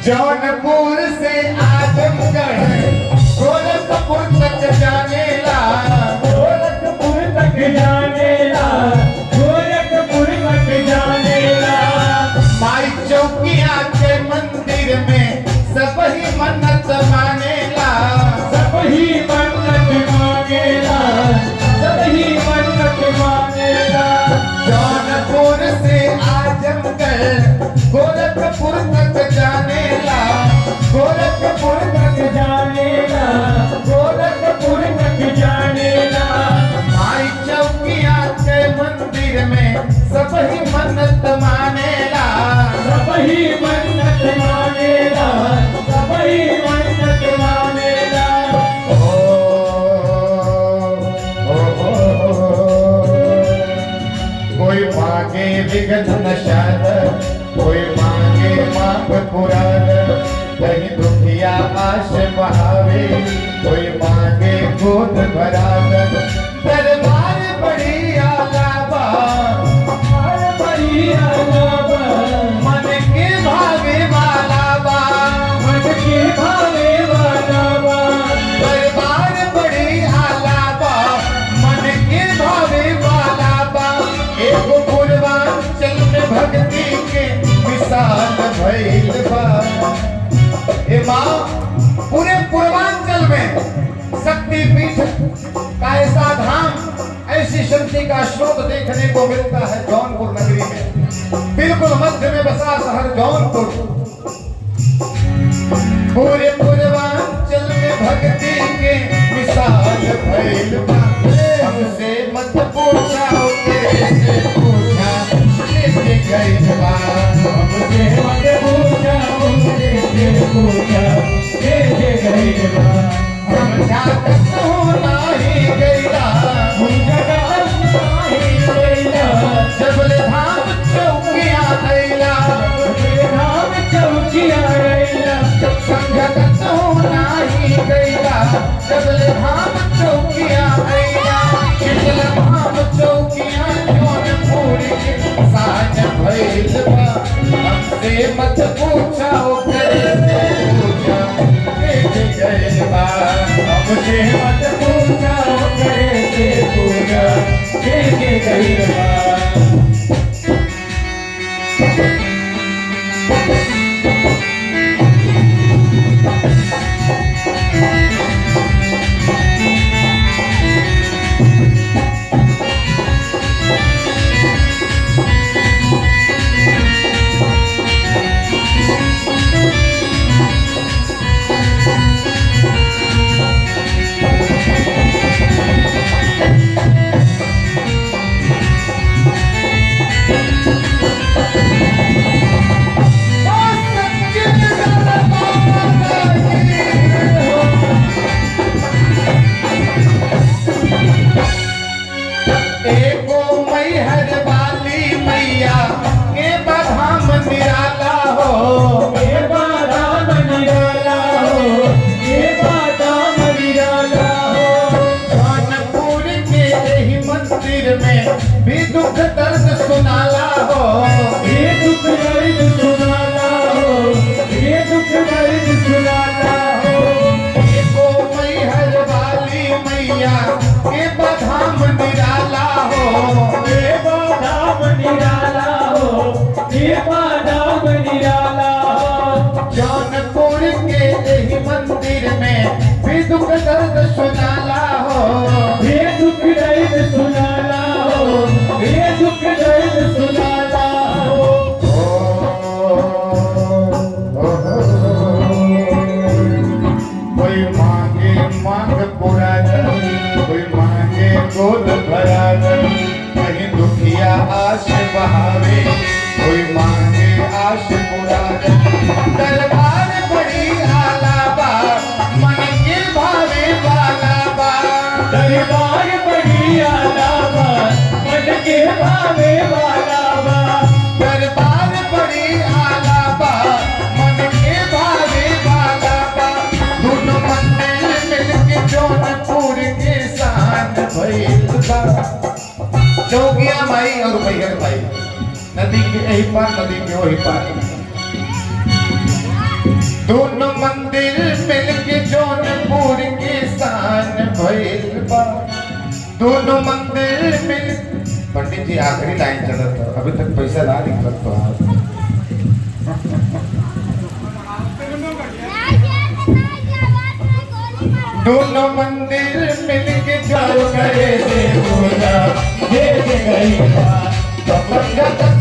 जौनपुर से आजमगढ़ गोरखपुर तक जानेला, गोरखपुर तक जानेला, गोरखपुर तक जानेला। माई चौकिया के मंदिर में सब ही मन्नत मानेला, सब ही मन्नत मांगेला, सब ही मन्नत मांगेला। जौनपुर से आजमगढ़ गोरखपुर तक जानेला, गोरखपुर तक जानेला, गोरखपुर तक जानेला। माई चौकिया के मंदिर में सब ही मन्नत मानेला, सब ही मन्नत मांगेला, सब ही मन्नत मांगेला। कोई मांगे विघ्न नशाद, कोई मांगे मांग पुराण, कहीं दुखिया आश बहावे, कोई मांगे गोद भरान। दरबार बड़ी आलाबा, बड़ी आलाबा, मन के भावे वाला बा, मन के भावे वाला बा। दरबार बड़ी आलाबा, मन के भावे वाला बा। एगो पूर्वांचल में भक्ति के विशाल भइल बा। ए माँ, पूरे पूर्वांचल में शक्तिपीठ का ऐसा धाम, ऐसी शक्ति का स्रोत देखने को मिलता है जौनपुर नगरी में। बिल्कुल मध्य में बसा शहर जौनपुर। पूरे पूर्वांचल में भक्ति के विशाल भइल बा। हमसे मत पूछा, कैसे पूछा, कैसे गइल बा। हमसे मत पूछा, कैसे पूछा, कैसे गइल बा। हम जागत नाही गइला, हम जगत नाही गइला, जबले धाम चौकिया अइला, धाम चौकिया अइला। संगत नाही गइला, जबले धाम चौकिया अइला। शीतल धाम चौकिया जौनपुर के साज भइल बा। हमसे मत पूछा, कैसे पूछा, कैसे गइल बा। हमसे मत पूछा, कैसे पूछा, कैसे गइल बा। एको मैहर वाली मैया के बधाम निराला हो, ये बादाम निराला हो, ये बादाम निराला हो। जौनपुर के यही मंदिर में भी दुख दर्द सुनाला हो, ये दुख दर्द सुनाला हो, ये दुख दर्द सुनाला हो। एको मैहर वाली मैया के बधाम निराला हो। ये बादाम निराला हो, ये बादाम निराला हो। जौनपुर के यही मंदिर में भी दुख दर्द सुनाला हो, ये दुख दर्द सुनाला हो, ये दुख दर्द सुनाला हो। कोई मांगे मांग पुराण, कोई मांगे गोद भरान, कहीं दुखिया आश बहावे, कोई मांगे आश पुराण। दरबार बड़ी आलाबा, मन के भावे वाला बा। दरबार बड़ी आलाबा, मन के भावे वाला बा। दरबार बड़ी आलाबा, मन के भावे वाला बा। दोनों मंदिर मिलके जौनपुर के शान भइल बा। चौकिया माई और मैहर माई, नदी के यही पार, नदी के वही पार। दोनों मंदिर मिलके जौनपुर की शान भइल बा। दोनों मंदिर मिल। पंडित जी आखिरी लाइन चलत है, अभी तक पैसा ना निकलत तो दोनों मंदिर मिलके जाओ करे से बोला ये गई बात।